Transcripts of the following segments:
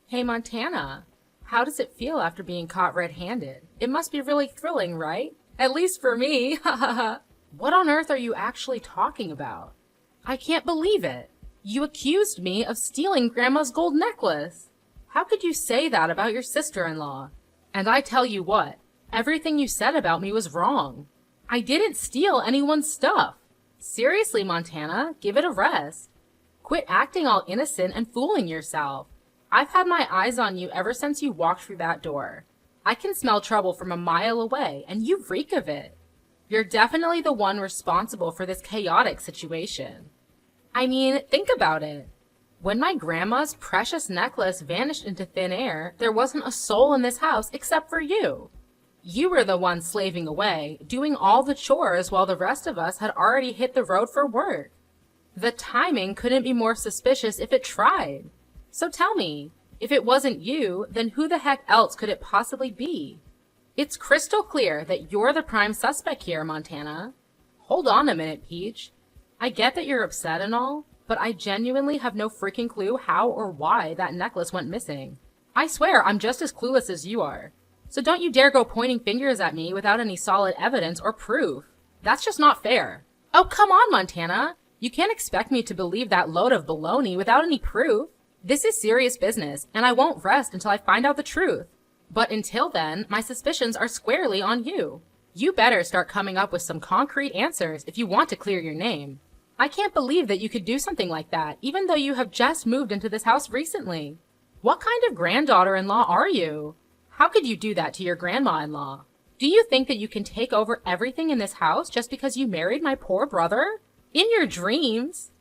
Hey Montana, how does it feel after being caught red-handed? It must be really thrilling, right? At least for me, What on earth are you actually talking about? I can't believe it. You accused me of stealing Grandma's gold necklace. How could you say that about your sister-in-law? And I tell you what, everything you said about me was wrong. I didn't steal anyone's stuff. Seriously, Montana, give it a rest. Quit acting all innocent and fooling yourself. I've had my eyes on you ever since you walked through that door. I can smell trouble from a mile away, and you reek of it. You're definitely the one responsible for this chaotic situation. I mean, think about it. When my grandma's precious necklace vanished into thin air, there wasn't a soul in this house except for you. You were the one slaving away, doing all the chores while the rest of us had already hit the road for work. The timing couldn't be more suspicious if it tried. So tell me, if it wasn't you, then who the heck else could it possibly be? It's crystal clear that you're the prime suspect here, Montana. Hold on a minute, Peach. I get that you're upset and all, but I genuinely have no freaking clue how or why that necklace went missing. I swear I'm just as clueless as you are. So don't you dare go pointing fingers at me without any solid evidence or proof. That's just not fair. Oh, come on, Montana. You can't expect me to believe that load of baloney without any proof. This is serious business, and I won't rest until I find out the truth. But until then, my suspicions are squarely on you. You better start coming up with some concrete answers if you want to clear your name. I can't believe that you could do something like that, even though you have just moved into this house recently. What kind of granddaughter-in-law are you? How could you do that to your grandma-in-law? Do you think that you can take over everything in this house just because you married my poor brother? In your dreams?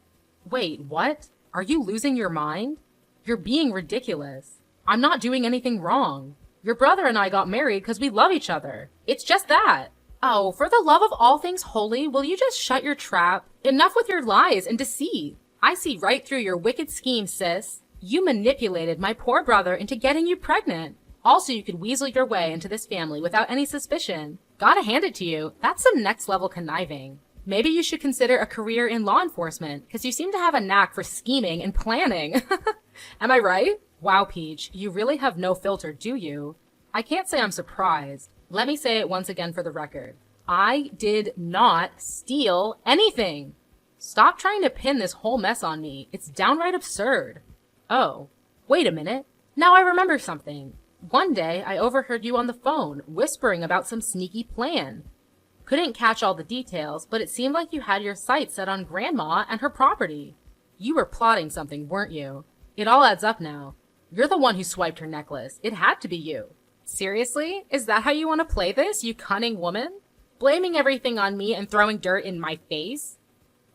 Wait, what? Are you losing your mind? You're being ridiculous. I'm not doing anything wrong. Your brother and I got married because we love each other. It's just that. Oh, for the love of all things holy, will you just shut your trap? Enough with your lies and deceit. I see right through your wicked scheme, sis. You manipulated my poor brother into getting you pregnant. Also, you could weasel your way into this family without any suspicion. Gotta hand it to you, that's some next-level conniving. Maybe you should consider a career in law enforcement, because you seem to have a knack for scheming and planning. Am I right? Wow, Peach, you really have no filter, do you? I can't say I'm surprised. Let me say it once again for the record. I did not steal anything. Stop trying to pin this whole mess on me. It's downright absurd. Oh, wait a minute. Now I remember something. One day, I overheard you on the phone, whispering about some sneaky plan. Couldn't catch all the details, but it seemed like you had your sights set on Grandma and her property. You were plotting something, weren't you? It all adds up now. You're the one who swiped her necklace. It had to be you. Seriously? Is that how you want to play this, you cunning woman? Blaming everything on me and throwing dirt in my face?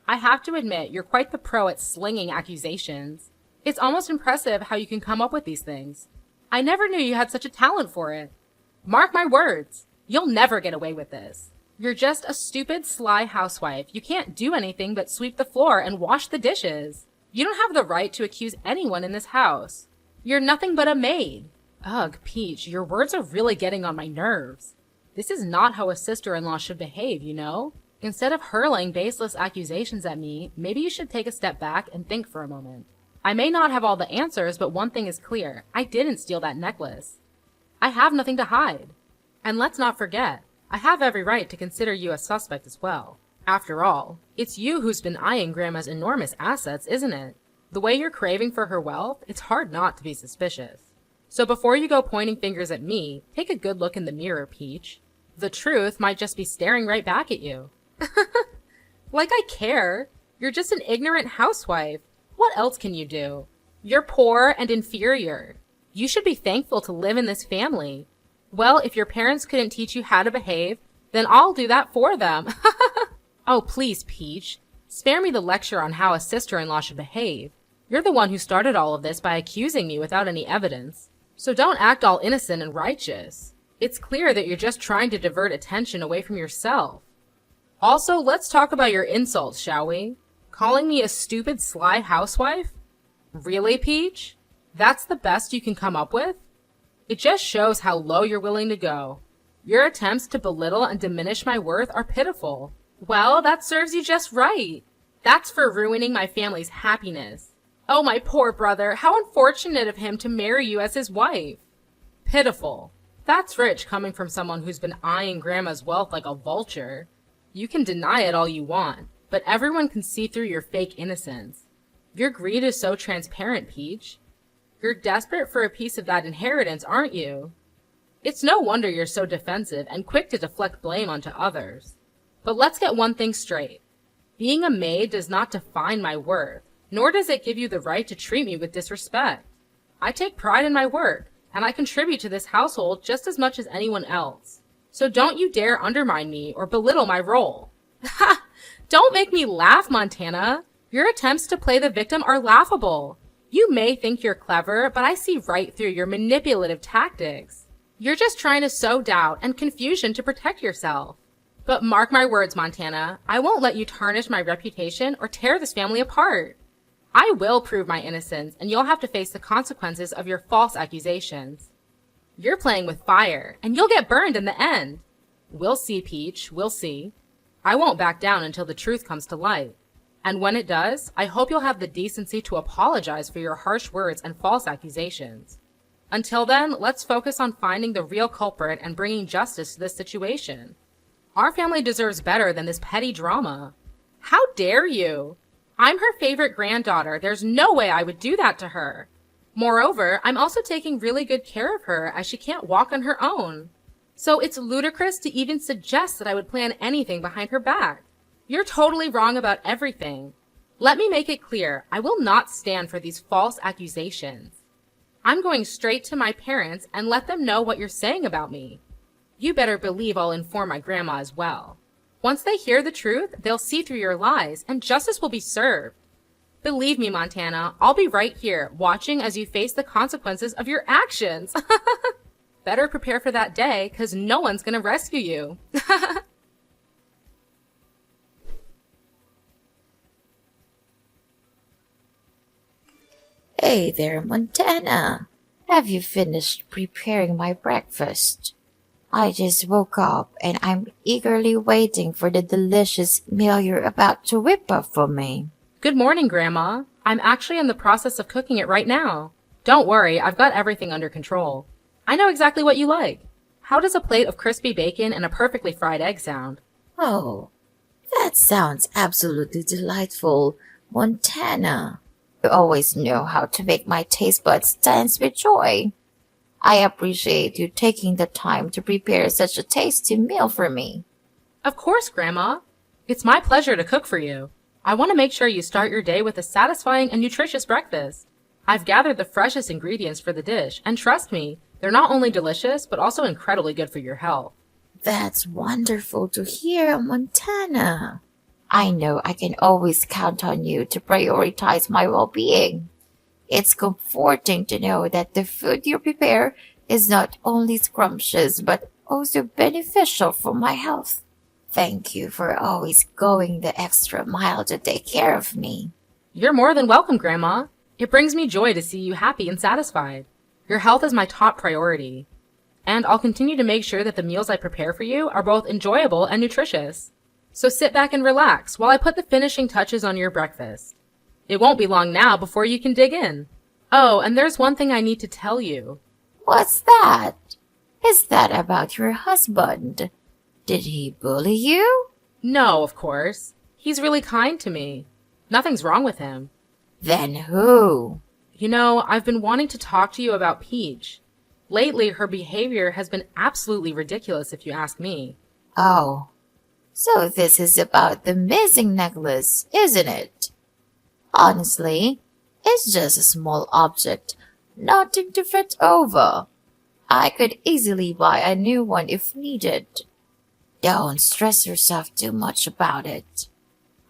I have to admit, you're quite the pro at slinging accusations. It's almost impressive how you can come up with these things. I never knew you had such a talent for it. Mark my words, you'll never get away with this. You're just a stupid, sly housewife. You can't do anything but sweep the floor and wash the dishes. You don't have the right to accuse anyone in this house. You're nothing but a maid. Ugh, Peach, your words are really getting on my nerves. This is not how a sister-in-law should behave, you know? Instead of hurling baseless accusations at me, maybe you should take a step back and think for a moment. I may not have all the answers, but one thing is clear. I didn't steal that necklace. I have nothing to hide. And let's not forget, I have every right to consider you a suspect as well. After all, it's you who's been eyeing Grandma's enormous assets, isn't it? The way you're craving for her wealth, it's hard not to be suspicious. So before you go pointing fingers at me, take a good look in the mirror, Peach. The truth might just be staring right back at you. Like I care. You're just an ignorant housewife. What else can you do? You're poor and inferior. You should be thankful to live in this family. Well, if your parents couldn't teach you how to behave, then I'll do that for them. Oh, please, Peach. Spare me the lecture on how a sister-in-law should behave. You're the one who started all of this by accusing me without any evidence. So don't act all innocent and righteous. It's clear that you're just trying to divert attention away from yourself. Also, let's talk about your insults, shall we? Calling me a stupid, sly housewife? Really, Peach? That's the best you can come up with? It just shows how low you're willing to go. Your attempts to belittle and diminish my worth are pitiful. Well, that serves you just right. That's for ruining my family's happiness. Oh, my poor brother, how unfortunate of him to marry you as his wife. Pitiful. That's rich coming from someone who's been eyeing Grandma's wealth like a vulture. You can deny it all you want, but everyone can see through your fake innocence. Your greed is so transparent, Peach. You're desperate for a piece of that inheritance, aren't you? It's no wonder you're so defensive and quick to deflect blame onto others. But let's get one thing straight. Being a maid does not define my worth, nor does it give you the right to treat me with disrespect. I take pride in my work, and I contribute to this household just as much as anyone else. So don't you dare undermine me or belittle my role. Ha! Don't make me laugh, Montana. Your attempts to play the victim are laughable. You may think you're clever, but I see right through your manipulative tactics. You're just trying to sow doubt and confusion to protect yourself. But mark my words, Montana, I won't let you tarnish my reputation or tear this family apart. I will prove my innocence, and you'll have to face the consequences of your false accusations. You're playing with fire, and you'll get burned in the end. We'll see, Peach, we'll see. I won't back down until the truth comes to light. And when it does, I hope you'll have the decency to apologize for your harsh words and false accusations. Until then, let's focus on finding the real culprit and bringing justice to this situation. Our family deserves better than this petty drama. How dare you? I'm her favorite granddaughter. There's no way I would do that to her. Moreover, I'm also taking really good care of her as she can't walk on her own. So it's ludicrous to even suggest that I would plan anything behind her back. You're totally wrong about everything. Let me make it clear, I will not stand for these false accusations. I'm going straight to my parents and let them know what you're saying about me. You better believe I'll inform my grandma as well. Once they hear the truth, they'll see through your lies and justice will be served. Believe me, Montana, I'll be right here, watching as you face the consequences of your actions. Better prepare for that day, 'cause no one's gonna rescue you. Hey there, Montana. Have you finished preparing my breakfast? I just woke up and I'm eagerly waiting for the delicious meal you're about to whip up for me. Good morning, Grandma. I'm actually in the process of cooking it right now. Don't worry, I've got everything under control. I know exactly what you like. How does a plate of crispy bacon and a perfectly fried egg sound? Oh, that sounds absolutely delightful, Montana. You always know how to make my taste buds dance with joy. I appreciate you taking the time to prepare such a tasty meal for me. Of course, Grandma. It's my pleasure to cook for you. I want to make sure you start your day with a satisfying and nutritious breakfast. I've gathered the freshest ingredients for the dish, and trust me, they're not only delicious, but also incredibly good for your health. That's wonderful to hear, Montana. I know I can always count on you to prioritize my well-being. It's comforting to know that the food you prepare is not only scrumptious, but also beneficial for my health. Thank you for always going the extra mile to take care of me. You're more than welcome, Grandma. It brings me joy to see you happy and satisfied. Your health is my top priority. And I'll continue to make sure that the meals I prepare for you are both enjoyable and nutritious. So sit back and relax while I put the finishing touches on your breakfast. It won't be long now before you can dig in. Oh, and there's one thing I need to tell you. What's that? Is that about your husband? Did he bully you? No, of course. He's really kind to me. Nothing's wrong with him. Then who? You know, I've been wanting to talk to you about Peach. Lately, her behavior has been absolutely ridiculous, if you ask me. Oh, so this is about the missing necklace, isn't it? Honestly, it's just a small object, nothing to fret over. I could easily buy a new one if needed. Don't stress yourself too much about it.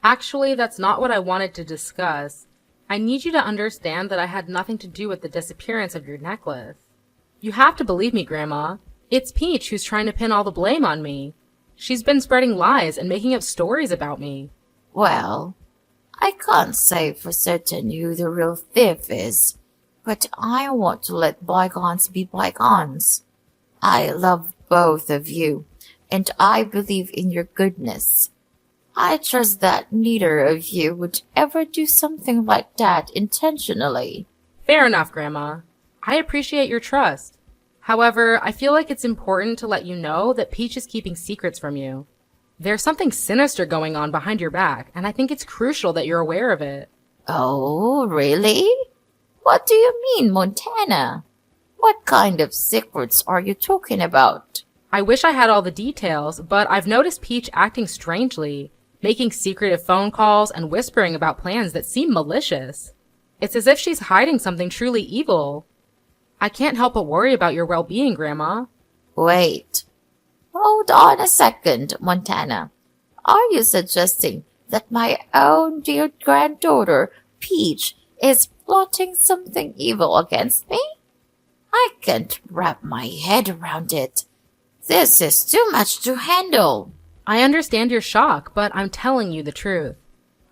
Actually, that's not what I wanted to discuss. I need you to understand that I had nothing to do with the disappearance of your necklace. You have to believe me, Grandma. It's Peach who's trying to pin all the blame on me. She's been spreading lies and making up stories about me. Well, I can't say for certain who the real thief is, but I want to let bygones be bygones. I love both of you, and I believe in your goodness. I trust that neither of you would ever do something like that intentionally. Fair enough, Grandma. I appreciate your trust. However, I feel like it's important to let you know that Peach is keeping secrets from you. There's something sinister going on behind your back, and I think it's crucial that you're aware of it. Oh, really? What do you mean, Montana? What kind of secrets are you talking about? I wish I had all the details, but I've noticed Peach acting strangely, making secretive phone calls and whispering about plans that seem malicious. It's as if she's hiding something truly evil. I can't help but worry about your well-being, Grandma. Wait. Hold on a second, Montana. Are you suggesting that my own dear granddaughter, Peach, is plotting something evil against me? I can't wrap my head around it. This is too much to handle. I understand your shock, but I'm telling you the truth.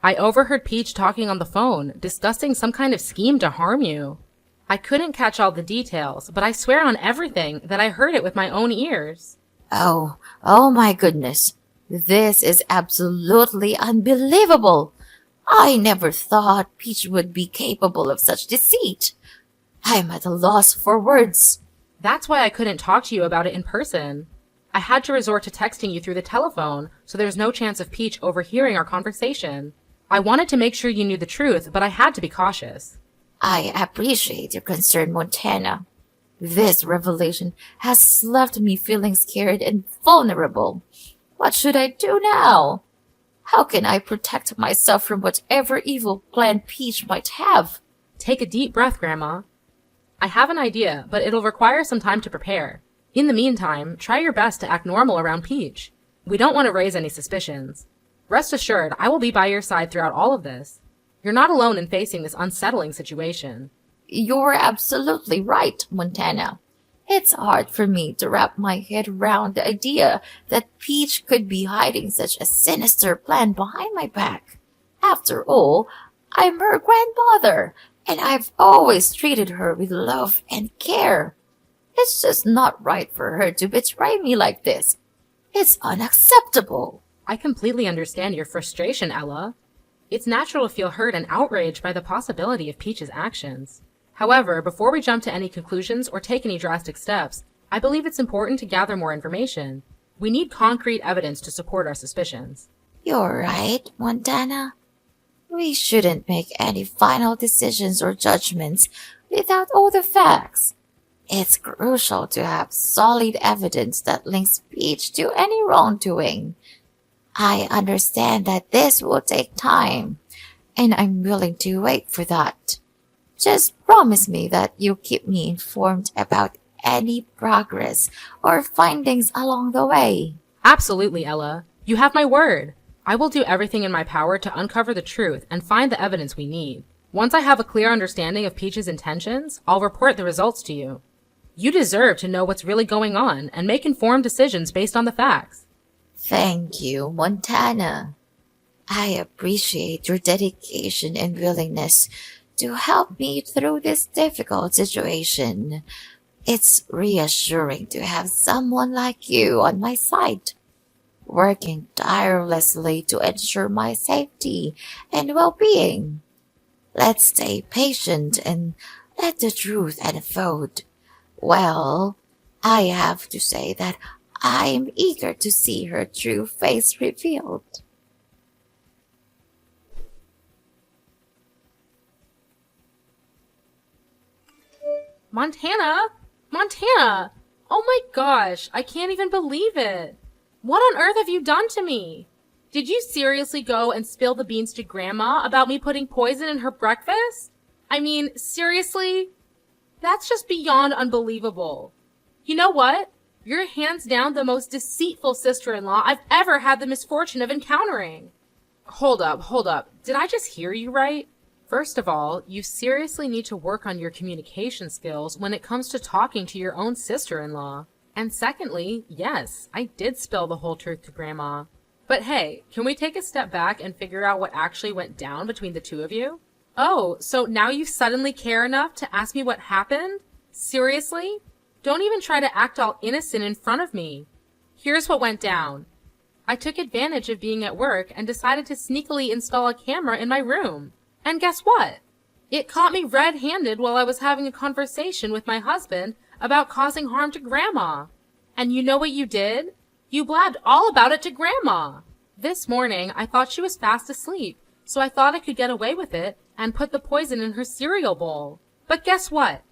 I overheard Peach talking on the phone, discussing some kind of scheme to harm you. I couldn't catch all the details, but I swear on everything that I heard it with my own ears. Oh my goodness. This is absolutely unbelievable. I never thought Peach would be capable of such deceit. I'm at a loss for words. That's why I couldn't talk to you about it in person. I had to resort to texting you through the telephone, so there's no chance of Peach overhearing our conversation. I wanted to make sure you knew the truth, but I had to be cautious. I appreciate your concern, Montana. This revelation has left me feeling scared and vulnerable. What should I do now? How can I protect myself from whatever evil plan Peach might have? Take a deep breath, Grandma. I have an idea, but it'll require some time to prepare. In the meantime, try your best to act normal around Peach. We don't want to raise any suspicions. Rest assured, I will be by your side throughout all of this. You're not alone in facing this unsettling situation. You're absolutely right, Montana. It's hard for me to wrap my head around the idea that Peach could be hiding such a sinister plan behind my back. After all, I'm her grandmother, and I've always treated her with love and care. It's just not right for her to betray me like this. It's unacceptable. I completely understand your frustration, Ella. It's natural to feel hurt and outraged by the possibility of Peach's actions. However, before we jump to any conclusions or take any drastic steps, I believe it's important to gather more information. We need concrete evidence to support our suspicions. You're right, Montana. We shouldn't make any final decisions or judgments without all the facts. It's crucial to have solid evidence that links Peach to any wrongdoing. I understand that this will take time, and I'm willing to wait for that. Just promise me that you'll keep me informed about any progress or findings along the way. Absolutely, Ella. You have my word. I will do everything in my power to uncover the truth and find the evidence we need. Once I have a clear understanding of Peach's intentions, I'll report the results to you. You deserve to know what's really going on and make informed decisions based on the facts. Thank you, Montana. I appreciate your dedication and willingness to help me through this difficult situation. It's reassuring to have someone like you on my side, working tirelessly to ensure my safety and well-being. Let's stay patient and let the truth unfold. Well, I have to say that I'm eager to see her true face revealed. Montana! Montana! Oh my gosh, I can't even believe it. What on earth have you done to me? Did you seriously go and spill the beans to Grandma about me putting poison in her breakfast? I mean, seriously? That's just beyond unbelievable. You know what? You're hands down the most deceitful sister-in-law I've ever had the misfortune of encountering. Hold up. Did I just hear you right? First of all, you seriously need to work on your communication skills when it comes to talking to your own sister-in-law. And secondly, yes, I did spill the whole truth to Grandma. But hey, can we take a step back and figure out what actually went down between the two of you? Oh, so now you suddenly care enough to ask me what happened? Seriously? Don't even try to act all innocent in front of me. Here's what went down. I took advantage of being at work and decided to sneakily install a camera in my room. And guess what? It caught me red-handed while I was having a conversation with my husband about causing harm to Grandma. And you know what you did? You blabbed all about it to Grandma. This morning, I thought she was fast asleep, so I thought I could get away with it and put the poison in her cereal bowl. But guess what?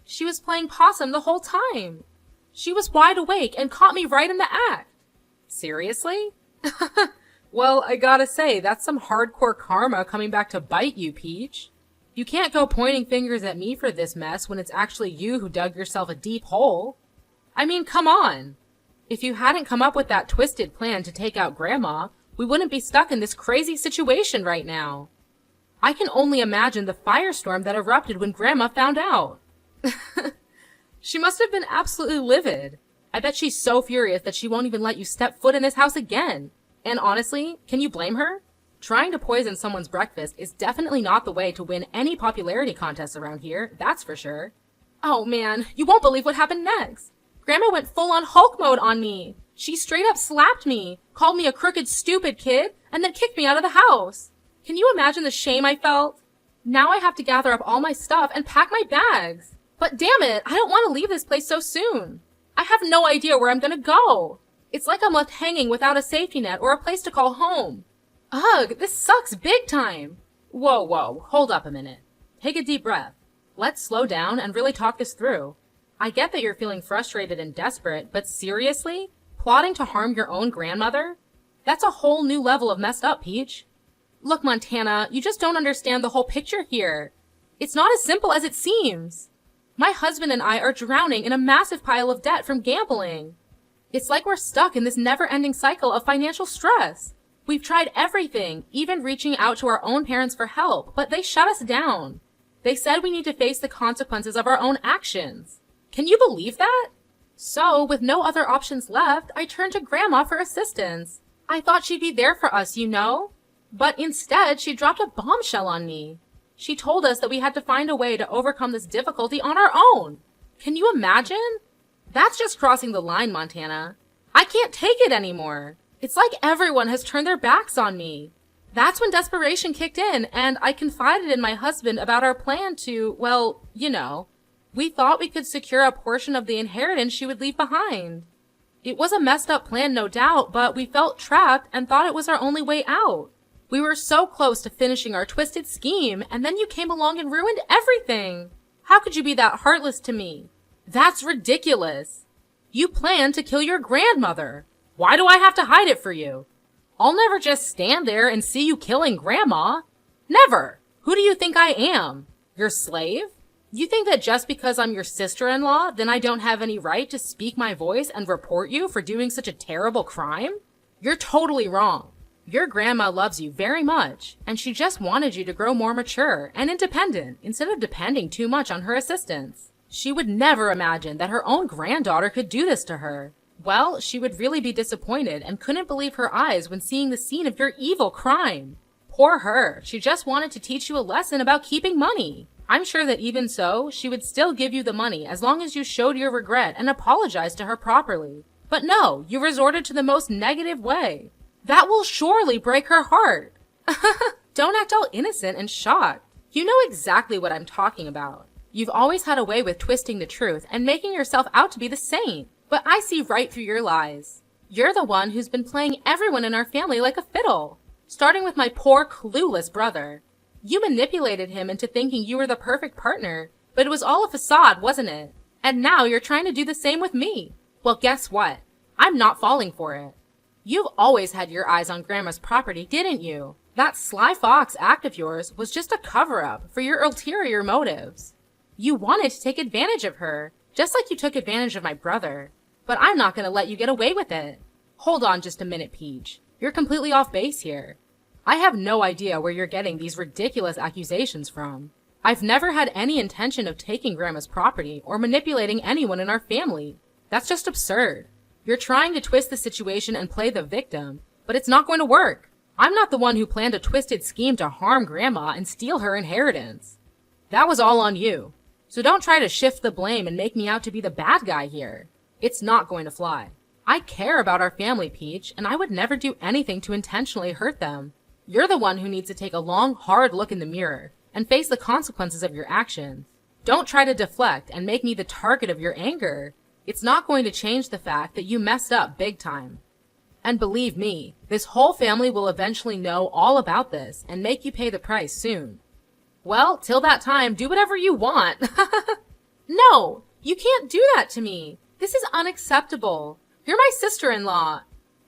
She was playing possum the whole time. She was wide awake and caught me right in the act. Seriously? Well, I gotta say, that's some hardcore karma coming back to bite you, Peach. You can't go pointing fingers at me for this mess when it's actually you who dug yourself a deep hole. I mean, come on. If you hadn't come up with that twisted plan to take out Grandma, we wouldn't be stuck in this crazy situation right now. I can only imagine the firestorm that erupted when Grandma found out. She must have been absolutely livid. I bet she's so furious that she won't even let you step foot in this house again. And honestly, can you blame her? Trying to poison someone's breakfast is definitely not the way to win any popularity contests around here, that's for sure. Oh man, you won't believe what happened next. Grandma went full-on Hulk mode on me. She straight up slapped me, called me a crooked, stupid kid, and then kicked me out of the house. Can you imagine the shame I felt? Now I have to gather up all my stuff and pack my bags. But damn it, I don't want to leave this place so soon. I have no idea where I'm gonna go. It's like I'm left hanging without a safety net or a place to call home. Ugh, this sucks big time. Whoa, hold up a minute. Take a deep breath. Let's slow down and really talk this through. I get that you're feeling frustrated and desperate, but seriously? Plotting to harm your own grandmother? That's a whole new level of messed up, Peach. Look, Montana, you just don't understand the whole picture here. It's not as simple as it seems. My husband and I are drowning in a massive pile of debt from gambling. It's like we're stuck in this never-ending cycle of financial stress. We've tried everything, even reaching out to our own parents for help, but they shut us down. They said we need to face the consequences of our own actions. Can you believe that? So, with no other options left, I turned to Grandma for assistance. I thought she'd be there for us, you know? But instead, she dropped a bombshell on me. She told us that we had to find a way to overcome this difficulty on our own. Can you imagine? That's just crossing the line, Montana. I can't take it anymore. It's like everyone has turned their backs on me. That's when desperation kicked in, and I confided in my husband about our plan to, well, you know. We thought we could secure a portion of the inheritance she would leave behind. It was a messed up plan, no doubt, but we felt trapped and thought it was our only way out. We were so close to finishing our twisted scheme, and then you came along and ruined everything. How could you be that heartless to me? That's ridiculous. You planned to kill your grandmother. Why do I have to hide it for you? I'll never just stand there and see you killing Grandma. Never. Who do you think I am? Your slave? You think that just because I'm your sister-in-law, then I don't have any right to speak my voice and report you for doing such a terrible crime? You're totally wrong. Your grandma loves you very much, and she just wanted you to grow more mature and independent instead of depending too much on her assistance. She would never imagine that her own granddaughter could do this to her. Well, she would really be disappointed and couldn't believe her eyes when seeing the scene of your evil crime. Poor her. She just wanted to teach you a lesson about keeping money. I'm sure that even so, she would still give you the money as long as you showed your regret and apologized to her properly. But no, you resorted to the most negative way. That will surely break her heart. Don't act all innocent and shocked. You know exactly what I'm talking about. You've always had a way with twisting the truth and making yourself out to be the saint. But I see right through your lies. You're the one who's been playing everyone in our family like a fiddle. Starting with my poor, clueless brother. You manipulated him into thinking you were the perfect partner, but it was all a facade, wasn't it? And now you're trying to do the same with me. Well, guess what? I'm not falling for it. You've always had your eyes on Grandma's property, didn't you? That sly fox act of yours was just a cover-up for your ulterior motives. You wanted to take advantage of her, just like you took advantage of my brother. But I'm not going to let you get away with it. Hold on just a minute, Peach. You're completely off base here. I have no idea where you're getting these ridiculous accusations from. I've never had any intention of taking Grandma's property or manipulating anyone in our family. That's just absurd. You're trying to twist the situation and play the victim, but it's not going to work. I'm not the one who planned a twisted scheme to harm Grandma and steal her inheritance. That was all on you. So don't try to shift the blame and make me out to be the bad guy here. It's not going to fly. I care about our family, Peach, and I would never do anything to intentionally hurt them. You're the one who needs to take a long, hard look in the mirror and face the consequences of your actions. Don't try to deflect and make me the target of your anger. It's not going to change the fact that you messed up big time. And believe me, this whole family will eventually know all about this and make you pay the price soon. Well, till that time, do whatever you want. No, you can't do that to me. This is unacceptable. You're my sister-in-law,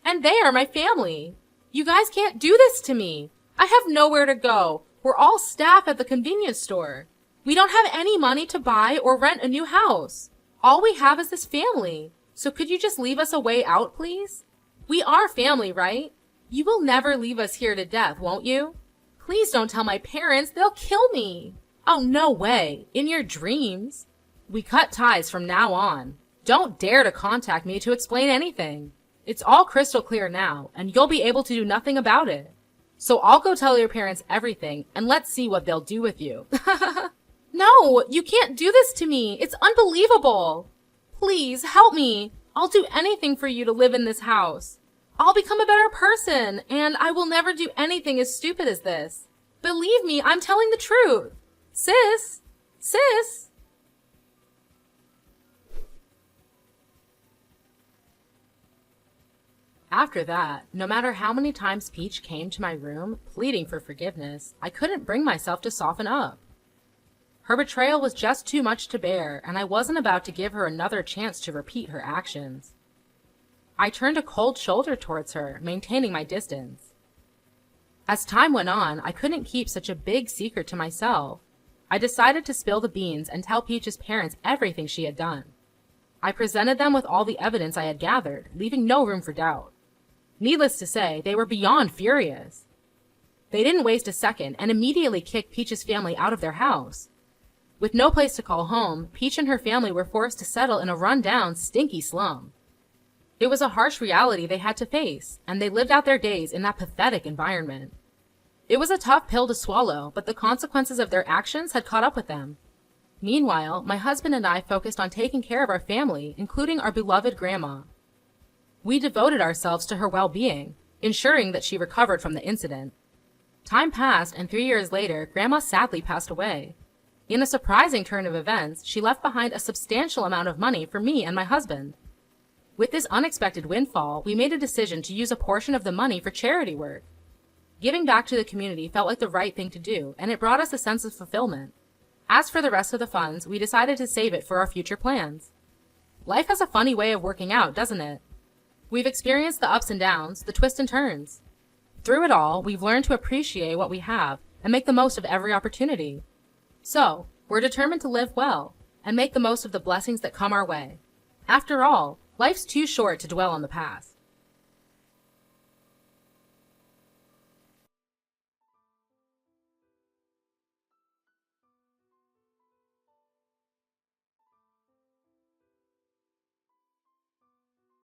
and they are my family. You guys can't do this to me. I have nowhere to go. We're all staff at the convenience store. We don't have any money to buy or rent a new house. All we have is this family. So could you just leave us a way out, please? We are family, right? You will never leave us here to death, won't you? Please don't tell my parents. They'll kill me. Oh, no way. In your dreams. We cut ties from now on. Don't dare to contact me to explain anything. It's all crystal clear now, and you'll be able to do nothing about it. So I'll go tell your parents everything, and let's see what they'll do with you. No, you can't do this to me. It's unbelievable. Please, help me. I'll do anything for you to live in this house. I'll become a better person, and I will never do anything as stupid as this. Believe me, I'm telling the truth. Sis! Sis! After that, no matter how many times Peach came to my room, pleading for forgiveness, I couldn't bring myself to soften up. Her betrayal was just too much to bear, and I wasn't about to give her another chance to repeat her actions. I turned a cold shoulder towards her, maintaining my distance. As time went on, I couldn't keep such a big secret to myself. I decided to spill the beans and tell Peach's parents everything she had done. I presented them with all the evidence I had gathered, leaving no room for doubt. Needless to say, they were beyond furious. They didn't waste a second and immediately kicked Peach's family out of their house. With no place to call home, Peach and her family were forced to settle in a run-down, stinky slum. It was a harsh reality they had to face, and they lived out their days in that pathetic environment. It was a tough pill to swallow, but the consequences of their actions had caught up with them. Meanwhile, my husband and I focused on taking care of our family, including our beloved grandma. We devoted ourselves to her well-being, ensuring that she recovered from the incident. Time passed, and 3 years later, Grandma sadly passed away. In a surprising turn of events, she left behind a substantial amount of money for me and my husband. With this unexpected windfall, we made a decision to use a portion of the money for charity work. Giving back to the community felt like the right thing to do, and it brought us a sense of fulfillment. As for the rest of the funds, we decided to save it for our future plans. Life has a funny way of working out, doesn't it? We've experienced the ups and downs, the twists and turns. Through it all, we've learned to appreciate what we have and make the most of every opportunity. So, we're determined to live well and make the most of the blessings that come our way. After all, life's too short to dwell on the past.